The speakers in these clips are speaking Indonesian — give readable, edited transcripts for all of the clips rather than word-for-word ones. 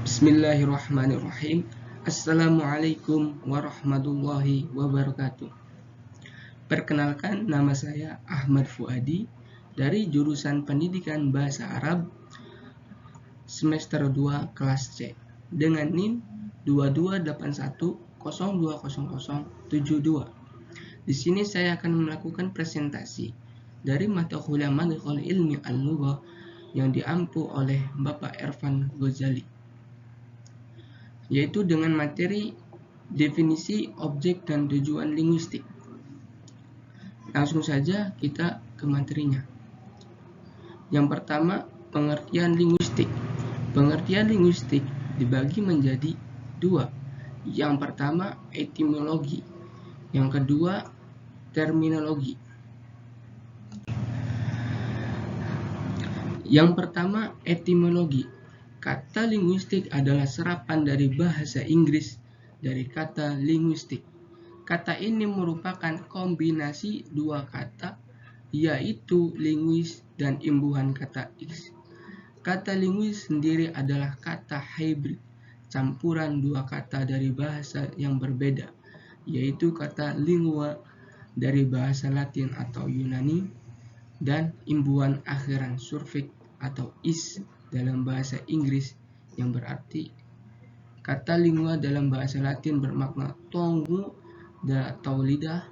Bismillahirrahmanirrahim. Assalamualaikum warahmatullahi wabarakatuh. Perkenalkan, nama saya Ahmad Fuadi dari jurusan Pendidikan Bahasa Arab semester 2 kelas C dengan NIM 2281020072. Di sini saya akan melakukan presentasi dari mata kuliah Madkhal Ilmi Al-Lughah yang diampu oleh Bapak Ervan Ghazali, yaitu dengan materi definisi, objek, dan tujuan linguistik. Langsung saja kita ke materinya. Yang pertama, pengertian linguistik. Pengertian linguistik dibagi menjadi dua. Yang pertama, etimologi. Yang kedua, terminologi. Yang pertama, etimologi. Kata linguistik adalah serapan dari bahasa Inggris dari kata linguistik. Kata ini merupakan kombinasi dua kata, yaitu linguis dan imbuhan kata X. Kata linguis sendiri adalah kata hybrid, campuran dua kata dari bahasa yang berbeda, yaitu kata lingua dari bahasa Latin atau Yunani dan imbuhan akhiran surfik atau is dalam bahasa Inggris, yang berarti kata lingua dalam bahasa Latin bermakna tongue atau lidah,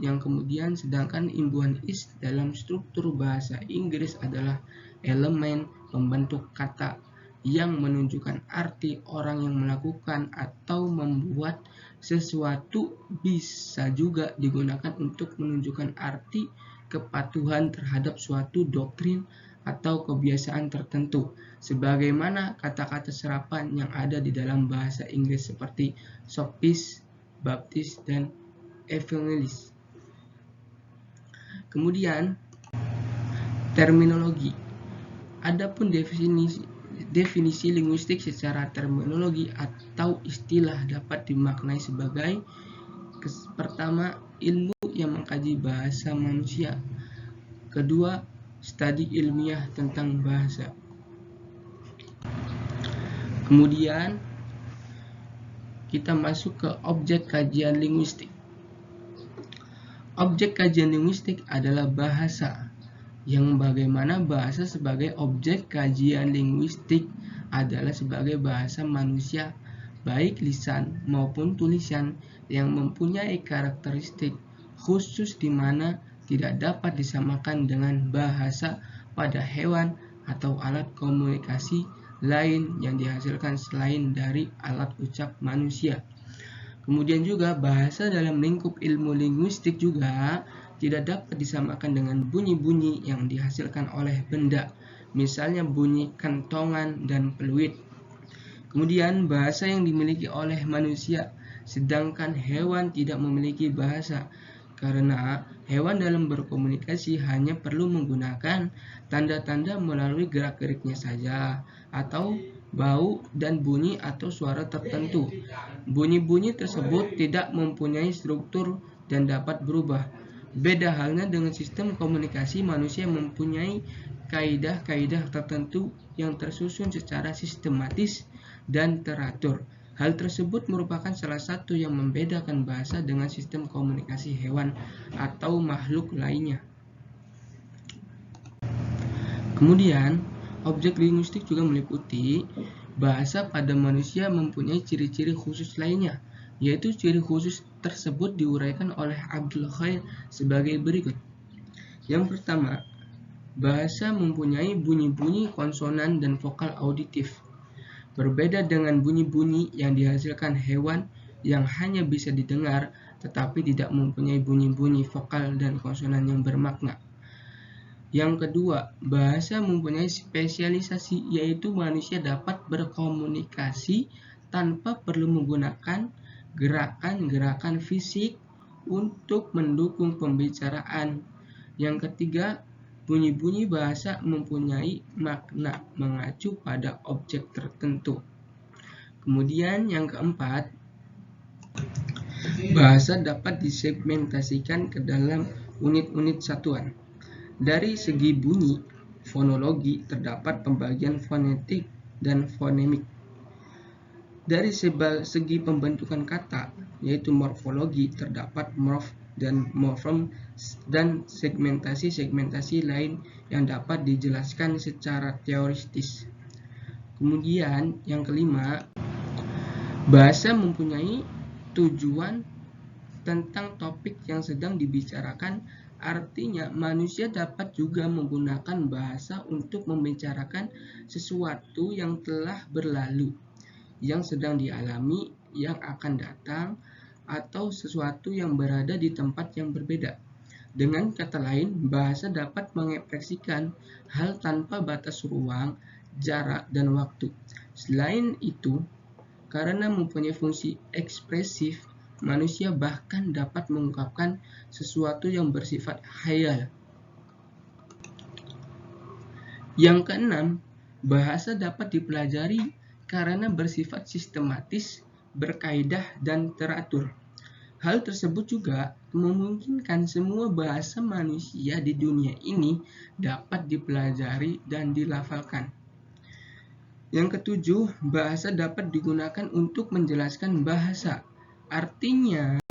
yang kemudian sedangkan imbuhan is dalam struktur bahasa Inggris adalah elemen pembentuk kata yang menunjukkan arti orang yang melakukan atau membuat sesuatu. Bisa juga digunakan untuk menunjukkan arti kepatuhan terhadap suatu doktrin atau kebiasaan tertentu, sebagaimana kata-kata serapan yang ada di dalam bahasa Inggris seperti sophist, baptist, dan evangelis. Kemudian, terminologi. Adapun definisi linguistik secara terminologi atau istilah dapat dimaknai sebagai pertama, ilmu yang mengkaji bahasa manusia. Kedua, studi ilmiah tentang bahasa. Kemudian kita masuk ke objek kajian linguistik. Objek kajian linguistik adalah bahasa, yang bagaimana bahasa sebagai objek kajian linguistik adalah sebagai bahasa manusia, baik lisan maupun tulisan, yang mempunyai karakteristik khusus di mana tidak dapat disamakan dengan bahasa pada hewan atau alat komunikasi lain yang dihasilkan selain dari alat ucap manusia. Kemudian juga bahasa dalam lingkup ilmu linguistik juga tidak dapat disamakan dengan bunyi-bunyi yang dihasilkan oleh benda, misalnya bunyi kentongan dan peluit. Kemudian bahasa yang dimiliki oleh manusia, sedangkan hewan tidak memiliki bahasa, karena hewan dalam berkomunikasi hanya perlu menggunakan tanda-tanda melalui gerak-geriknya saja, atau bau dan bunyi atau suara tertentu. Bunyi-bunyi tersebut tidak mempunyai struktur dan dapat berubah. Beda halnya dengan sistem komunikasi, manusia mempunyai kaidah-kaidah tertentu yang tersusun secara sistematis dan teratur. Hal tersebut merupakan salah satu yang membedakan bahasa dengan sistem komunikasi hewan atau makhluk lainnya. Kemudian, objek linguistik juga meliputi bahasa pada manusia mempunyai ciri-ciri khusus lainnya, yaitu ciri khusus tersebut diuraikan oleh Abdul Khair sebagai berikut. Yang pertama, bahasa mempunyai bunyi-bunyi konsonan dan vokal auditif. Berbeda dengan bunyi-bunyi yang dihasilkan hewan yang hanya bisa didengar tetapi tidak mempunyai bunyi-bunyi vokal dan konsonan yang bermakna. Yang kedua, bahasa mempunyai spesialisasi, yaitu manusia dapat berkomunikasi tanpa perlu menggunakan gerakan-gerakan fisik untuk mendukung pembicaraan. Yang ketiga, bunyi-bunyi bahasa mempunyai makna mengacu pada objek tertentu. Kemudian yang keempat, bahasa dapat disegmentasikan ke dalam unit-unit satuan. Dari segi bunyi, fonologi terdapat pembagian fonetik dan fonemik. Dari segi pembentukan kata, yaitu morfologi, terdapat morf dan morfem dan segmentasi-segmentasi lain yang dapat dijelaskan secara teoritis. Kemudian yang kelima, bahasa mempunyai tujuan tentang topik yang sedang dibicarakan. Artinya, manusia dapat juga menggunakan bahasa untuk membicarakan sesuatu yang telah berlalu, yang sedang dialami, yang akan datang, atau sesuatu yang berada di tempat yang berbeda. Dengan kata lain, bahasa dapat mengekspresikan hal tanpa batas ruang, jarak, dan waktu. Selain itu, karena mempunyai fungsi ekspresif, manusia bahkan dapat mengungkapkan sesuatu yang bersifat khayal. Yang keenam, bahasa dapat dipelajari karena bersifat sistematis, berkaidah, dan teratur. Hal tersebut juga memungkinkan semua bahasa manusia di dunia ini dapat dipelajari dan dilafalkan. Yang ketujuh, bahasa dapat digunakan untuk menjelaskan bahasa. Artinya,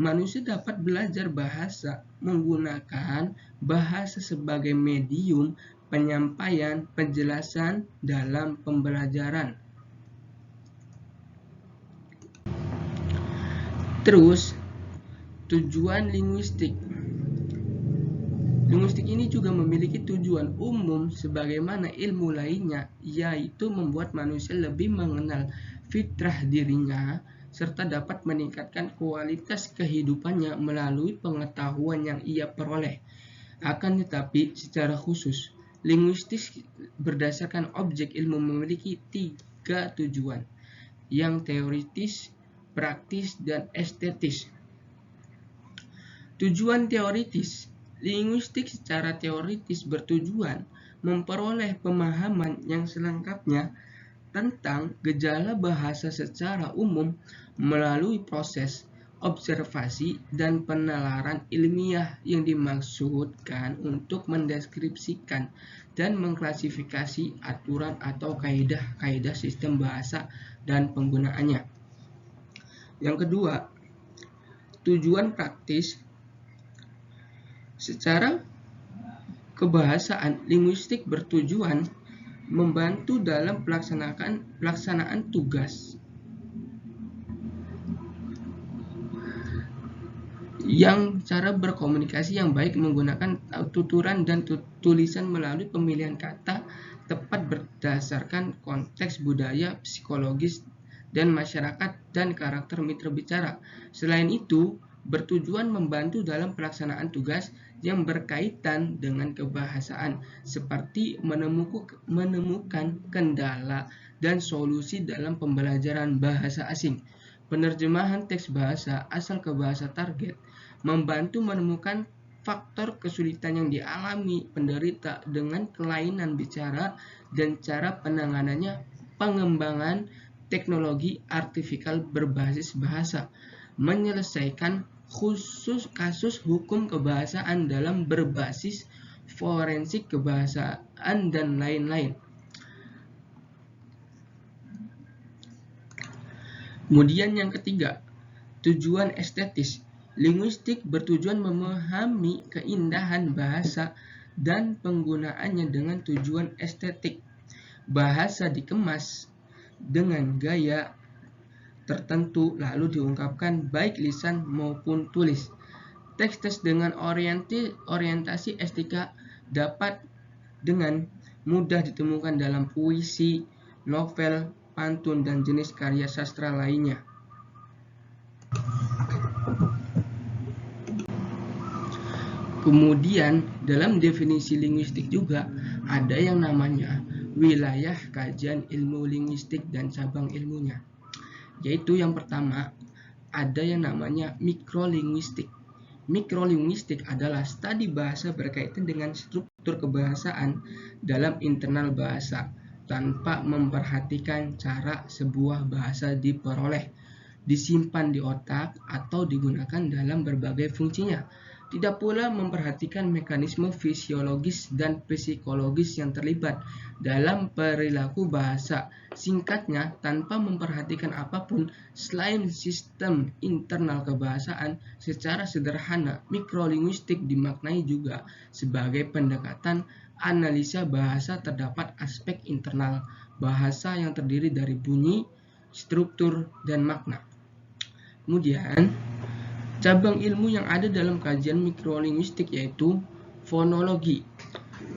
manusia dapat belajar bahasa menggunakan bahasa sebagai medium penyampaian penjelasan dalam pembelajaran. Terus, tujuan linguistik. Linguistik ini juga memiliki tujuan umum sebagaimana ilmu lainnya, yaitu membuat manusia lebih mengenal fitrah dirinya serta dapat meningkatkan kualitas kehidupannya melalui pengetahuan yang ia peroleh. Akan tetapi, secara khusus, linguistik berdasarkan objek ilmu memiliki 3 tujuan, yang teoritis, praktis, dan estetis. Tujuan teoritis. Linguistik secara teoritis bertujuan memperoleh pemahaman yang selengkapnya tentang gejala bahasa secara umum melalui proses observasi dan penalaran ilmiah yang dimaksudkan untuk mendeskripsikan dan mengklasifikasi aturan atau kaidah-kaidah sistem bahasa dan penggunaannya. Yang kedua, tujuan praktis. Secara kebahasaan, linguistik bertujuan membantu dalam pelaksanaan tugas yang cara berkomunikasi yang baik menggunakan tuturan dan tulisan melalui pemilihan kata tepat berdasarkan konteks budaya, psikologis, dan masyarakat dan karakter mitra bicara. Selain itu, bertujuan membantu dalam pelaksanaan tugas yang berkaitan dengan kebahasaan, seperti menemukan kendala dan solusi dalam pembelajaran bahasa asing. Penerjemahan teks bahasa asal ke bahasa target membantu menemukan faktor kesulitan yang dialami penderita dengan kelainan bicara dan cara penanganannya. Pengembangan teknologi artifisial berbasis bahasa menyelesaikan kasus hukum kebahasaan dalam berbasis forensik kebahasaan dan lain-lain. Kemudian yang ketiga, tujuan estetis. Linguistik bertujuan memahami keindahan bahasa dan penggunaannya dengan tujuan estetik. Bahasa dikemas dengan gaya tertentu lalu diungkapkan baik lisan maupun tulis. Teks dengan orientasi estetika dapat dengan mudah ditemukan dalam puisi, novel, pantun, dan jenis karya sastra lainnya. Kemudian dalam definisi linguistik juga ada yang namanya wilayah kajian ilmu linguistik dan cabang ilmunya. Yaitu yang pertama, ada yang namanya mikrolinguistik. Mikrolinguistik adalah studi bahasa berkaitan dengan struktur kebahasaan dalam internal bahasa, tanpa memperhatikan cara sebuah bahasa diperoleh, disimpan di otak, atau digunakan dalam berbagai fungsinya. Tidak pula memperhatikan mekanisme fisiologis dan psikologis yang terlibat dalam perilaku bahasa. Singkatnya, tanpa memperhatikan apapun selain sistem internal kebahasaan, secara sederhana, mikrolinguistik dimaknai juga sebagai pendekatan analisa bahasa. Terdapat aspek internal bahasa yang terdiri dari bunyi, struktur, dan makna. Kemudian, cabang ilmu yang ada dalam kajian mikrolinguistik yaitu fonologi.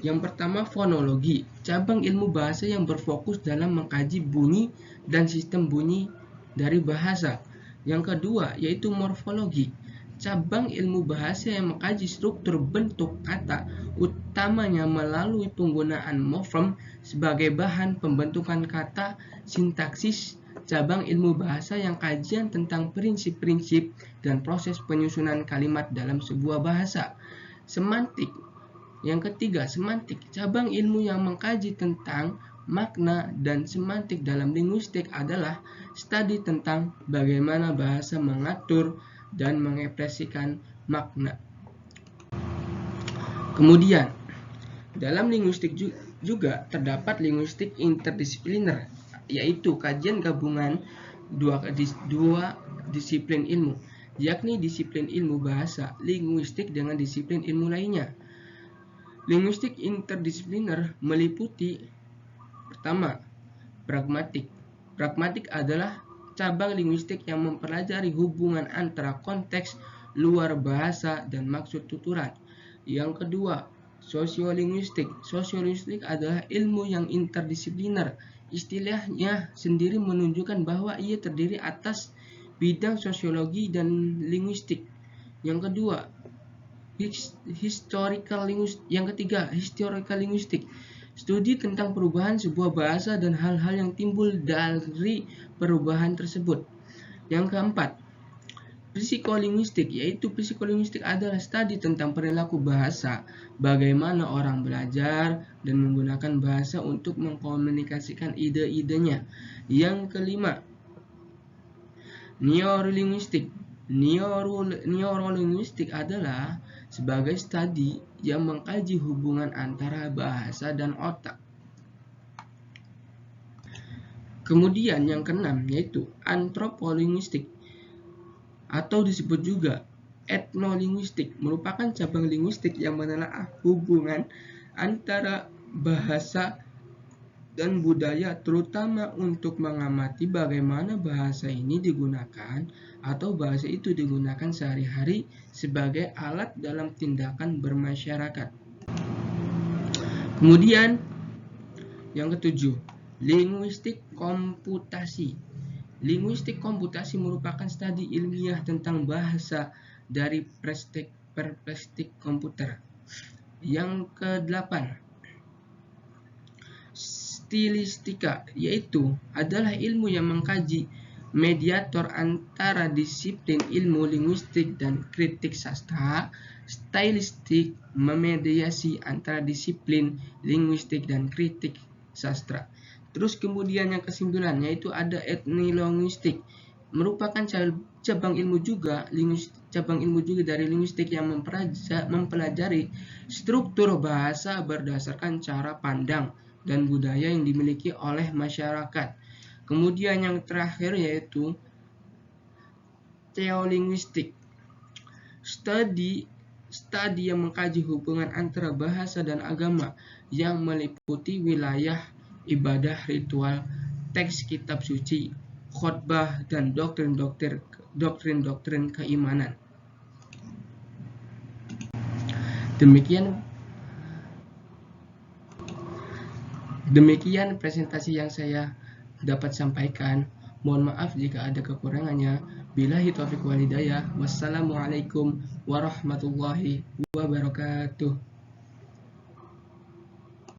Yang pertama, fonologi, cabang ilmu bahasa yang berfokus dalam mengkaji bunyi dan sistem bunyi dari bahasa. Yang kedua, yaitu morfologi, cabang ilmu bahasa yang mengkaji struktur bentuk kata, utamanya melalui penggunaan morfem sebagai bahan pembentukan kata. Sintaksis, cabang ilmu bahasa yang kajian tentang prinsip-prinsip dan proses penyusunan kalimat dalam sebuah bahasa. Semantik, yang ketiga, semantik, cabang ilmu yang mengkaji tentang makna dan semantik dalam linguistik adalah studi tentang bagaimana bahasa mengatur dan mengekspresikan makna. Kemudian, dalam linguistik juga terdapat linguistik interdisipliner, yaitu kajian gabungan dua disiplin ilmu, yakni disiplin ilmu bahasa linguistik dengan disiplin ilmu lainnya. Linguistik interdisipliner meliputi pertama, pragmatik. Pragmatik adalah cabang linguistik yang mempelajari hubungan antara konteks luar bahasa dan maksud tuturan. Yang kedua, sosiolinguistik. Sosiolinguistik adalah ilmu yang interdisipliner. Istilahnya sendiri menunjukkan bahwa ia terdiri atas bidang sosiologi dan linguistik. Yang kedua, historical linguistik. Yang ketiga, historical linguistik. Studi tentang perubahan sebuah bahasa dan hal-hal yang timbul dari perubahan tersebut. Yang keempat, psikolinguistik, yaitu psikolinguistik adalah studi tentang perilaku bahasa, bagaimana orang belajar dan menggunakan bahasa untuk mengkomunikasikan ide-idenya. Yang kelima, neurolinguistik. Neurolinguistik adalah sebagai studi yang mengkaji hubungan antara bahasa dan otak. Kemudian yang keenam, yaitu antropolinguistik, atau disebut juga etnolinguistik, merupakan cabang linguistik yang menelaah hubungan antara bahasa dan budaya, terutama untuk mengamati bagaimana bahasa ini digunakan atau bahasa itu digunakan sehari-hari sebagai alat dalam tindakan bermasyarakat. Kemudian yang ketujuh, linguistik komputasi. Linguistik komputasi merupakan studi ilmiah tentang bahasa dari perspektif komputer. Yang kedelapan, stilistika, yaitu adalah ilmu yang mengkaji mediator antara disiplin ilmu linguistik dan kritik sastra. Stilistik memediasi antara disiplin linguistik dan kritik sastra. Terus kemudian yang kesembilan, yaitu ada etnolinguistik, merupakan cabang ilmu juga dari linguistik yang mempelajari struktur bahasa berdasarkan cara pandang dan budaya yang dimiliki oleh masyarakat. Kemudian yang terakhir yaitu teolinguistik, studi yang mengkaji hubungan antara bahasa dan agama yang meliputi wilayah ibadah, ritual, teks kitab suci, khotbah, dan doktrin keimanan. Demikian presentasi yang saya dapat sampaikan. Mohon maaf jika ada kekurangannya. Billahi taufiq wal hidayah. Wassalamualaikum warahmatullahi wabarakatuh.